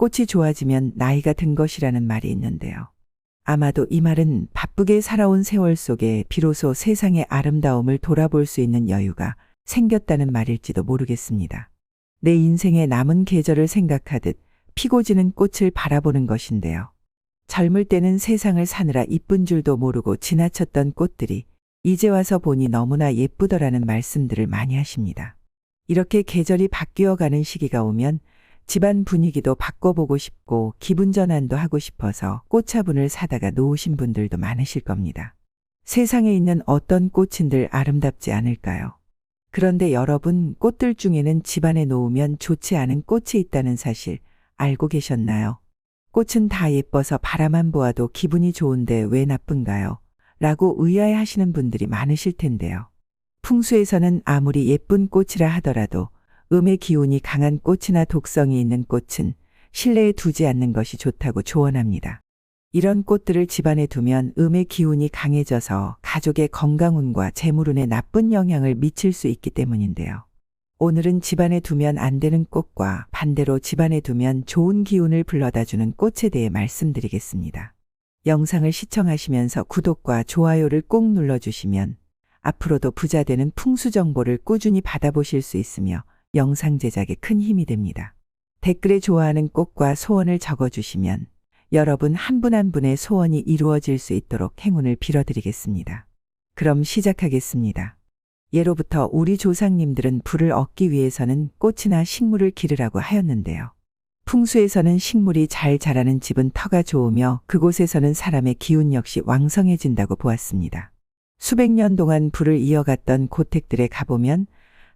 꽃이 좋아지면 나이가 든 것이라는 말이 있는데요. 아마도 이 말은 바쁘게 살아온 세월 속에 비로소 세상의 아름다움을 돌아볼 수 있는 여유가 생겼다는 말일지도 모르겠습니다. 내 인생의 남은 계절을 생각하듯 피고 지는 꽃을 바라보는 것인데요. 젊을 때는 세상을 사느라 이쁜 줄도 모르고 지나쳤던 꽃들이 이제 와서 보니 너무나 예쁘더라는 말씀들을 많이 하십니다. 이렇게 계절이 바뀌어가는 시기가 오면 집안 분위기도 바꿔보고 싶고 기분 전환도 하고 싶어서 꽃화분을 사다가 놓으신 분들도 많으실 겁니다. 세상에 있는 어떤 꽃인들 아름답지 않을까요? 그런데 여러분, 꽃들 중에는 집안에 놓으면 좋지 않은 꽃이 있다는 사실 알고 계셨나요? 꽃은 다 예뻐서 바라만 보아도 기분이 좋은데 왜 나쁜가요? 라고 의아해하시는 분들이 많으실 텐데요. 풍수에서는 아무리 예쁜 꽃이라 하더라도 음의 기운이 강한 꽃이나 독성이 있는 꽃은 실내에 두지 않는 것이 좋다고 조언합니다. 이런 꽃들을 집안에 두면 음의 기운이 강해져서 가족의 건강운과 재물운에 나쁜 영향을 미칠 수 있기 때문인데요. 오늘은 집안에 두면 안 되는 꽃과 반대로 집안에 두면 좋은 기운을 불러다주는 꽃에 대해 말씀드리겠습니다. 영상을 시청하시면서 구독과 좋아요를 꼭 눌러주시면 앞으로도 부자 되는 풍수 정보를 꾸준히 받아보실 수 있으며 영상 제작에 큰 힘이 됩니다. 댓글에 좋아하는 꽃과 소원을 적어주시면 여러분 한 분 한 분의 소원이 이루어질 수 있도록 행운을 빌어드리겠습니다. 그럼 시작하겠습니다. 예로부터 우리 조상님들은 불을 얻기 위해서는 꽃이나 식물을 기르라고 하였는데요. 풍수에서는 식물이 잘 자라는 집은 터가 좋으며 그곳에서는 사람의 기운 역시 왕성해진다고 보았습니다. 수백 년 동안 불을 이어갔던 고택들에 가보면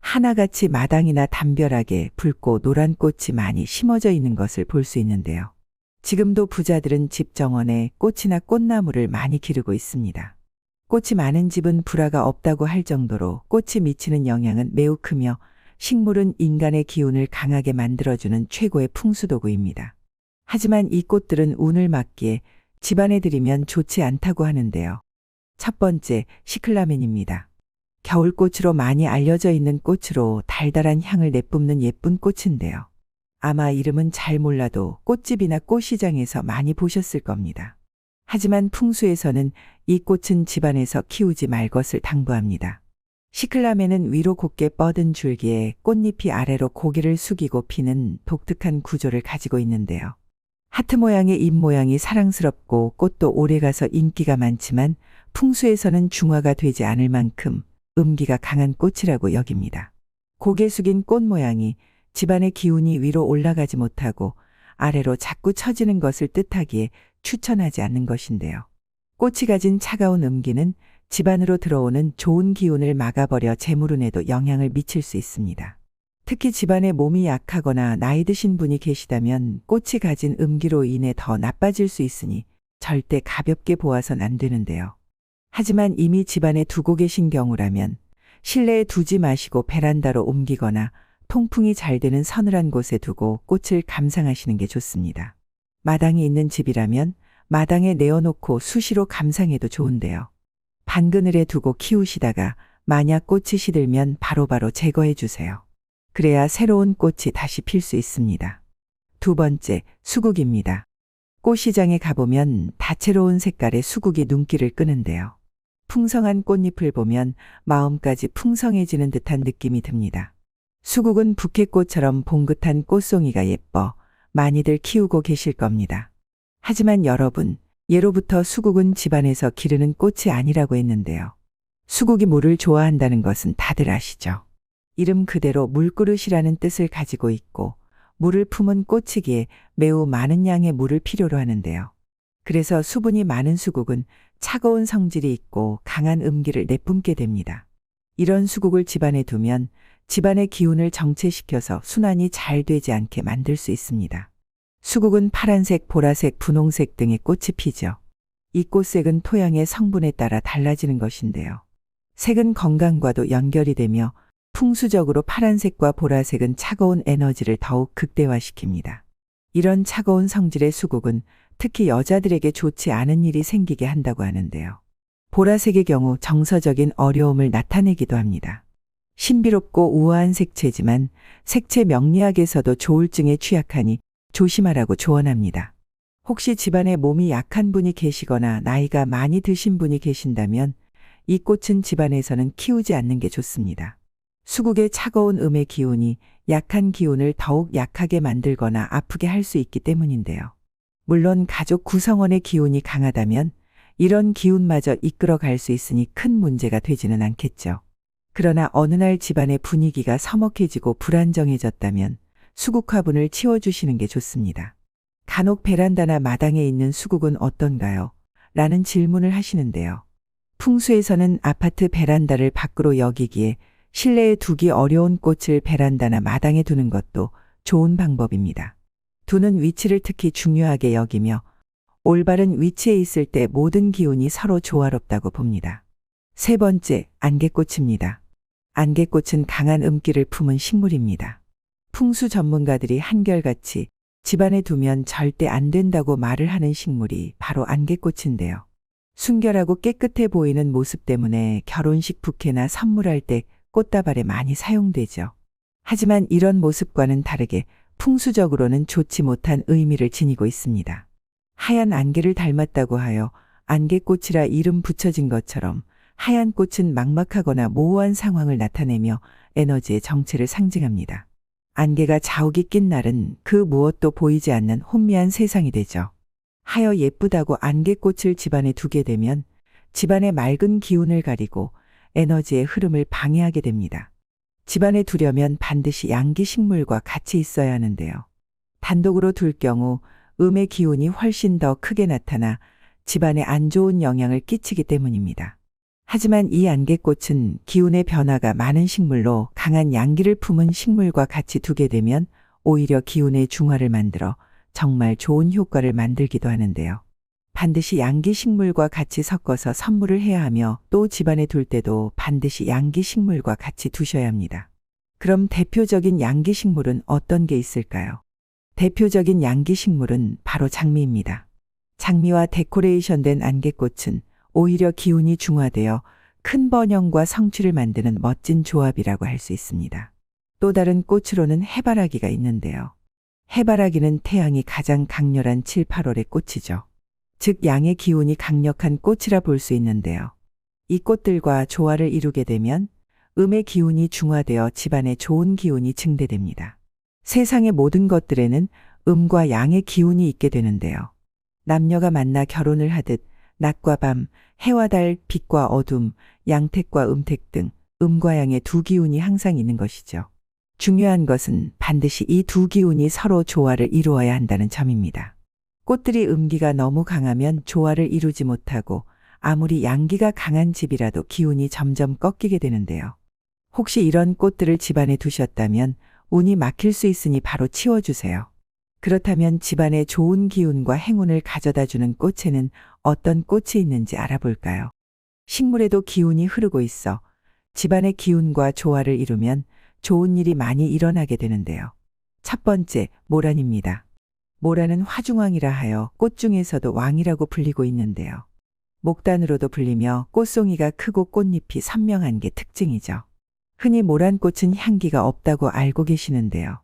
하나같이 마당이나 담벼락에 붉고 노란 꽃이 많이 심어져 있는 것을 볼 수 있는데요. 지금도 부자들은 집 정원에 꽃이나 꽃나무를 많이 기르고 있습니다. 꽃이 많은 집은 불화가 없다고 할 정도로 꽃이 미치는 영향은 매우 크며 식물은 인간의 기운을 강하게 만들어주는 최고의 풍수도구입니다. 하지만 이 꽃들은 운을 막기에 집안에 들이면 좋지 않다고 하는데요. 첫 번째, 시클라멘입니다. 겨울꽃으로 많이 알려져 있는 꽃으로 달달한 향을 내뿜는 예쁜 꽃인데요. 아마 이름은 잘 몰라도 꽃집이나 꽃시장에서 많이 보셨을 겁니다. 하지만 풍수에서는 이 꽃은 집안에서 키우지 말 것을 당부합니다. 시클라멘은 위로 곧게 뻗은 줄기에 꽃잎이 아래로 고개를 숙이고 피는 독특한 구조를 가지고 있는데요. 하트 모양의 잎 모양이 사랑스럽고 꽃도 오래가서 인기가 많지만 풍수에서는 중화가 되지 않을 만큼 음기가 강한 꽃이라고 여깁니다. 고개 숙인 꽃 모양이 집안의 기운이 위로 올라가지 못하고 아래로 자꾸 처지는 것을 뜻하기에 추천하지 않는 것인데요. 꽃이 가진 차가운 음기는 집안으로 들어오는 좋은 기운을 막아버려 재물운에도 영향을 미칠 수 있습니다. 특히 집안에 몸이 약하거나 나이 드신 분이 계시다면 꽃이 가진 음기로 인해 더 나빠질 수 있으니 절대 가볍게 보아선 안 되는데요. 하지만 이미 집안에 두고 계신 경우라면 실내에 두지 마시고 베란다로 옮기거나 통풍이 잘 되는 서늘한 곳에 두고 꽃을 감상하시는 게 좋습니다. 마당이 있는 집이라면 마당에 내어놓고 수시로 감상해도 좋은데요. 반그늘에 두고 키우시다가 만약 꽃이 시들면 바로바로 제거해 주세요. 그래야 새로운 꽃이 다시 필 수 있습니다. 두 번째, 수국입니다. 꽃시장에 가보면 다채로운 색깔의 수국이 눈길을 끄는데요. 풍성한 꽃잎을 보면 마음까지 풍성해지는 듯한 느낌이 듭니다. 수국은 부케꽃처럼 봉긋한 꽃송이가 예뻐 많이들 키우고 계실 겁니다. 하지만 여러분, 예로부터 수국은 집안에서 기르는 꽃이 아니라고 했는데요. 수국이 물을 좋아한다는 것은 다들 아시죠? 이름 그대로 물그릇이라는 뜻을 가지고 있고 물을 품은 꽃이기에 매우 많은 양의 물을 필요로 하는데요. 그래서 수분이 많은 수국은 차가운 성질이 있고 강한 음기를 내뿜게 됩니다. 이런 수국을 집안에 두면 집안의 기운을 정체시켜서 순환이 잘 되지 않게 만들 수 있습니다. 수국은 파란색, 보라색, 분홍색 등의 꽃이 피죠. 이 꽃색은 토양의 성분에 따라 달라지는 것인데요. 색은 건강과도 연결이 되며 풍수적으로 파란색과 보라색은 차가운 에너지를 더욱 극대화시킵니다. 이런 차가운 성질의 수국은 특히 여자들에게 좋지 않은 일이 생기게 한다고 하는데요. 보라색의 경우 정서적인 어려움을 나타내기도 합니다. 신비롭고 우아한 색채지만 색채 명리학에서도 조울증에 취약하니 조심하라고 조언합니다. 혹시 집안에 몸이 약한 분이 계시거나 나이가 많이 드신 분이 계신다면 이 꽃은 집안에서는 키우지 않는 게 좋습니다. 수국의 차가운 음의 기운이 약한 기운을 더욱 약하게 만들거나 아프게 할 수 있기 때문인데요. 물론 가족 구성원의 기운이 강하다면 이런 기운마저 이끌어 갈 수 있으니 큰 문제가 되지는 않겠죠. 그러나 어느 날 집안의 분위기가 서먹해지고 불안정해졌다면 수국 화분을 치워주시는 게 좋습니다. 간혹 베란다나 마당에 있는 수국은 어떤가요? 라는 질문을 하시는데요. 풍수에서는 아파트 베란다를 밖으로 여기기에 실내에 두기 어려운 꽃을 베란다나 마당에 두는 것도 좋은 방법입니다. 두는 위치를 특히 중요하게 여기며 올바른 위치에 있을 때 모든 기운이 서로 조화롭다고 봅니다. 세 번째, 안개꽃입니다. 안개꽃은 강한 음기를 품은 식물입니다. 풍수 전문가들이 한결같이 집안에 두면 절대 안 된다고 말을 하는 식물이 바로 안개꽃인데요. 순결하고 깨끗해 보이는 모습 때문에 결혼식 부케나 선물할 때 꽃다발에 많이 사용되죠. 하지만 이런 모습과는 다르게 풍수적으로는 좋지 못한 의미를 지니고 있습니다. 하얀 안개를 닮았다고 하여 안개꽃이라 이름 붙여진 것처럼 하얀 꽃은 막막하거나 모호한 상황을 나타내며 에너지의 정체를 상징합니다. 안개가 자욱이 낀 날은 그 무엇도 보이지 않는 혼미한 세상이 되죠. 하여 예쁘다고 안개꽃을 집안에 두게 되면 집안의 맑은 기운을 가리고 에너지의 흐름을 방해하게 됩니다. 집안에 두려면 반드시 양기식물과 같이 있어야 하는데요. 단독으로 둘 경우 음의 기운이 훨씬 더 크게 나타나 집안에 안 좋은 영향을 끼치기 때문입니다. 하지만 이 안개꽃은 기운의 변화가 많은 식물로 강한 양기를 품은 식물과 같이 두게 되면 오히려 기운의 중화를 만들어 정말 좋은 효과를 만들기도 하는데요. 반드시 양기식물과 같이 섞어서 선물을 해야 하며 또 집안에 둘 때도 반드시 양기식물과 같이 두셔야 합니다. 그럼 대표적인 양기식물은 어떤 게 있을까요? 대표적인 양기식물은 바로 장미입니다. 장미와 데코레이션된 안개꽃은 오히려 기운이 중화되어 큰 번영과 성취를 만드는 멋진 조합이라고 할 수 있습니다. 또 다른 꽃으로는 해바라기가 있는데요. 해바라기는 태양이 가장 강렬한 7, 8월의 꽃이죠. 즉 양의 기운이 강력한 꽃이라 볼 수 있는데요. 이 꽃들과 조화를 이루게 되면 음의 기운이 중화되어 집안에 좋은 기운이 증대됩니다. 세상의 모든 것들에는 음과 양의 기운이 있게 되는데요. 남녀가 만나 결혼을 하듯 낮과 밤, 해와 달, 빛과 어둠, 양택과 음택 등 음과 양의 두 기운이 항상 있는 것이죠. 중요한 것은 반드시 이 두 기운이 서로 조화를 이루어야 한다는 점입니다. 꽃들이 음기가 너무 강하면 조화를 이루지 못하고 아무리 양기가 강한 집이라도 기운이 점점 꺾이게 되는데요. 혹시 이런 꽃들을 집안에 두셨다면 운이 막힐 수 있으니 바로 치워주세요. 그렇다면 집안에 좋은 기운과 행운을 가져다주는 꽃에는 어떤 꽃이 있는지 알아볼까요? 식물에도 기운이 흐르고 있어 집안의 기운과 조화를 이루면 좋은 일이 많이 일어나게 되는데요. 첫 번째, 모란입니다. 모란은 화중왕이라 하여 꽃 중에서도 왕이라고 불리고 있는데요. 목단으로도 불리며 꽃송이가 크고 꽃잎이 선명한 게 특징이죠. 흔히 모란꽃은 향기가 없다고 알고 계시는데요.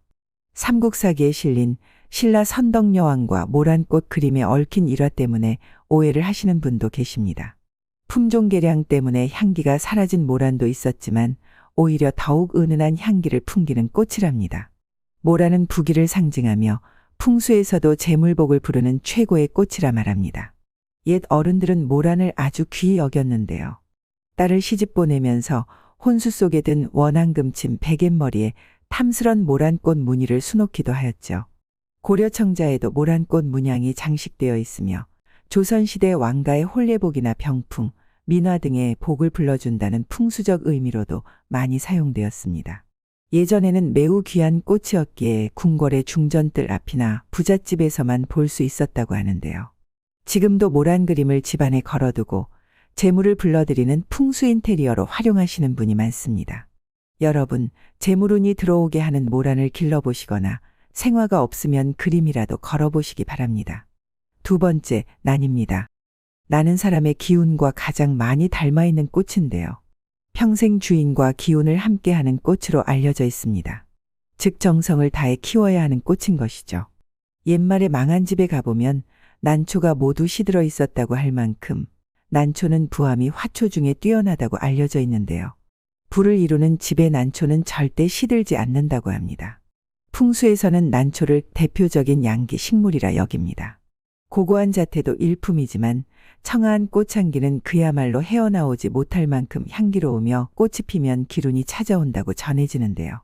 삼국사기에 실린 신라 선덕여왕과 모란꽃 그림에 얽힌 일화 때문에 오해를 하시는 분도 계십니다. 품종 개량 때문에 향기가 사라진 모란도 있었지만 오히려 더욱 은은한 향기를 풍기는 꽃이랍니다. 모란은 부귀를 상징하며 풍수에서도 재물복을 부르는 최고의 꽃이라 말합니다. 옛 어른들은 모란을 아주 귀히 여겼는데요. 딸을 시집 보내면서 혼수 속에 든 원앙금침 베갯머리에 탐스런 모란꽃 무늬를 수놓기도 하였죠. 고려청자에도 모란꽃 문양이 장식되어 있으며 조선시대 왕가의 혼례복이나 병풍, 민화 등의 복을 불러준다는 풍수적 의미로도 많이 사용되었습니다. 예전에는 매우 귀한 꽃이었기에 궁궐의 중전뜰 앞이나 부잣집에서만 볼 수 있었다고 하는데요. 지금도 모란 그림을 집안에 걸어두고 재물을 불러들이는 풍수 인테리어로 활용하시는 분이 많습니다. 여러분, 재물운이 들어오게 하는 모란을 길러보시거나 생화가 없으면 그림이라도 걸어보시기 바랍니다. 두 번째, 난입니다. 나는 사람의 기운과 가장 많이 닮아있는 꽃인데요. 평생 주인과 기운을 함께하는 꽃으로 알려져 있습니다. 즉 정성을 다해 키워야 하는 꽃인 것이죠. 옛말에 망한 집에 가보면 난초가 모두 시들어 있었다고 할 만큼 난초는 부함이 화초 중에 뛰어나다고 알려져 있는데요. 불을 이루는 집의 난초는 절대 시들지 않는다고 합니다. 풍수에서는 난초를 대표적인 양기 식물이라 여깁니다. 고고한 자태도 일품이지만 청아한 꽃향기는 그야말로 헤어나오지 못할 만큼 향기로우며 꽃이 피면 기운이 찾아온다고 전해지는데요.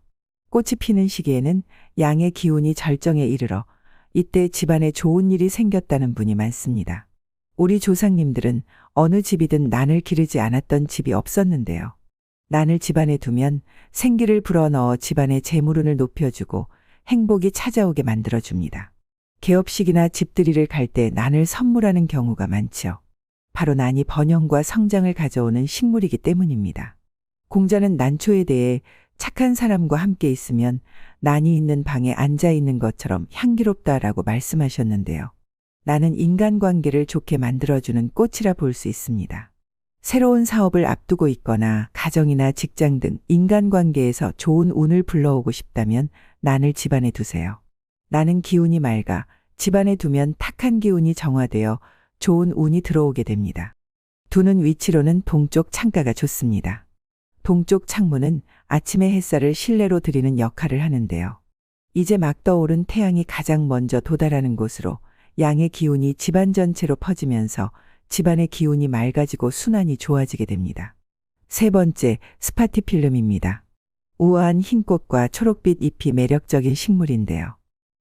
꽃이 피는 시기에는 양의 기운이 절정에 이르러 이때 집안에 좋은 일이 생겼다는 분이 많습니다. 우리 조상님들은 어느 집이든 난을 기르지 않았던 집이 없었는데요. 난을 집안에 두면 생기를 불어넣어 집안의 재물운을 높여주고 행복이 찾아오게 만들어줍니다. 개업식이나 집들이를 갈 때 난을 선물하는 경우가 많죠. 바로 난이 번영과 성장을 가져오는 식물이기 때문입니다. 공자는 난초에 대해 착한 사람과 함께 있으면 난이 있는 방에 앉아 있는 것처럼 향기롭다라고 말씀하셨는데요. 나는 인간관계를 좋게 만들어주는 꽃이라 볼 수 있습니다. 새로운 사업을 앞두고 있거나 가정이나 직장 등 인간관계에서 좋은 운을 불러오고 싶다면 난을 집안에 두세요. 나는 기운이 맑아 집안에 두면 탁한 기운이 정화되어 좋은 운이 들어오게 됩니다. 두는 위치로는 동쪽 창가가 좋습니다. 동쪽 창문은 아침의 햇살을 실내로 들이는 역할을 하는데요. 이제 막 떠오른 태양이 가장 먼저 도달하는 곳으로 양의 기운이 집안 전체로 퍼지면서 집안의 기운이 맑아지고 순환이 좋아지게 됩니다. 세 번째, 스파티필름입니다. 우아한 흰꽃과 초록빛 잎이 매력적인 식물인데요.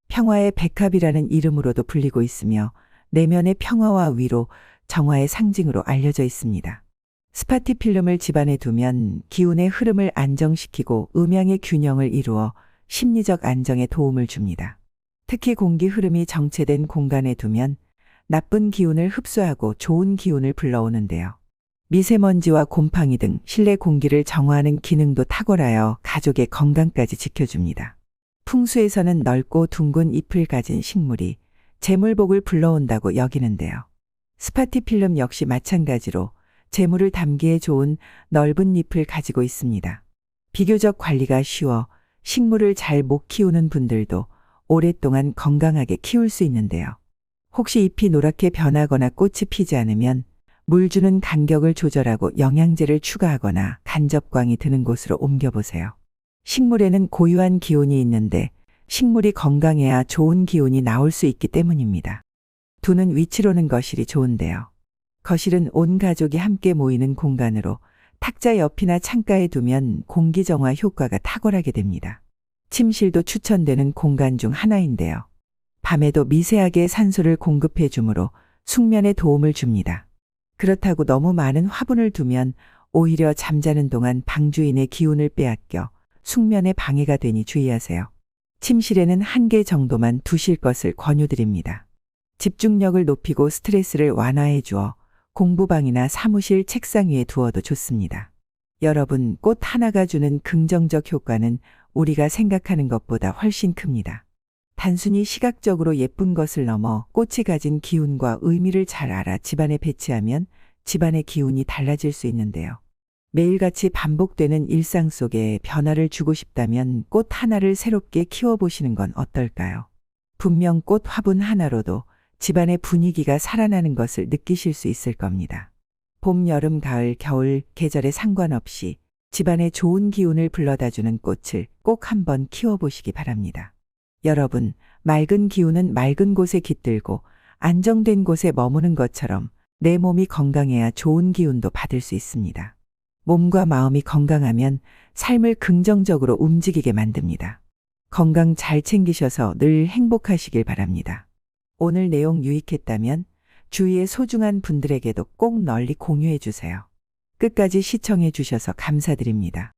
평화의 백합이라는 이름으로도 불리고 있으며 내면의 평화와 위로, 정화의 상징으로 알려져 있습니다. 스파티필름을 집안에 두면 기운의 흐름을 안정시키고 음양의 균형을 이루어 심리적 안정에 도움을 줍니다. 특히 공기 흐름이 정체된 공간에 두면 나쁜 기운을 흡수하고 좋은 기운을 불러오는데요. 미세먼지와 곰팡이 등 실내 공기를 정화하는 기능도 탁월하여 가족의 건강까지 지켜줍니다. 풍수에서는 넓고 둥근 잎을 가진 식물이 재물복을 불러온다고 여기는데요. 스파티필름 역시 마찬가지로 재물을 담기에 좋은 넓은 잎을 가지고 있습니다. 비교적 관리가 쉬워 식물을 잘 못 키우는 분들도 오랫동안 건강하게 키울 수 있는데요. 혹시 잎이 노랗게 변하거나 꽃이 피지 않으면 물 주는 간격을 조절하고 영양제를 추가하거나 간접광이 드는 곳으로 옮겨보세요. 식물에는 고유한 기운이 있는데 식물이 건강해야 좋은 기운이 나올 수 있기 때문입니다. 두는 위치로는 거실이 좋은데요. 거실은 온 가족이 함께 모이는 공간으로 탁자 옆이나 창가에 두면 공기정화 효과가 탁월하게 됩니다. 침실도 추천되는 공간 중 하나인데요. 밤에도 미세하게 산소를 공급해 주므로 숙면에 도움을 줍니다. 그렇다고 너무 많은 화분을 두면 오히려 잠자는 동안 방주인의 기운을 빼앗겨 숙면에 방해가 되니 주의하세요. 침실에는 한 개 정도만 두실 것을 권유드립니다. 집중력을 높이고 스트레스를 완화해 주어 공부방이나 사무실 책상 위에 두어도 좋습니다. 여러분, 꽃 하나가 주는 긍정적 효과는 우리가 생각하는 것보다 훨씬 큽니다. 단순히 시각적으로 예쁜 것을 넘어 꽃이 가진 기운과 의미를 잘 알아 집안에 배치하면 집안의 기운이 달라질 수 있는데요. 매일같이 반복되는 일상 속에 변화를 주고 싶다면 꽃 하나를 새롭게 키워보시는 건 어떨까요? 분명 꽃 화분 하나로도 집안의 분위기가 살아나는 것을 느끼실 수 있을 겁니다. 봄, 여름, 가을, 겨울, 계절에 상관없이 집안에 좋은 기운을 불러다주는 꽃을 꼭 한번 키워보시기 바랍니다. 여러분, 맑은 기운은 맑은 곳에 깃들고 안정된 곳에 머무는 것처럼 내 몸이 건강해야 좋은 기운도 받을 수 있습니다. 몸과 마음이 건강하면 삶을 긍정적으로 움직이게 만듭니다. 건강 잘 챙기셔서 늘 행복하시길 바랍니다. 오늘 내용 유익했다면 주위의 소중한 분들에게도 꼭 널리 공유해 주세요. 끝까지 시청해 주셔서 감사드립니다.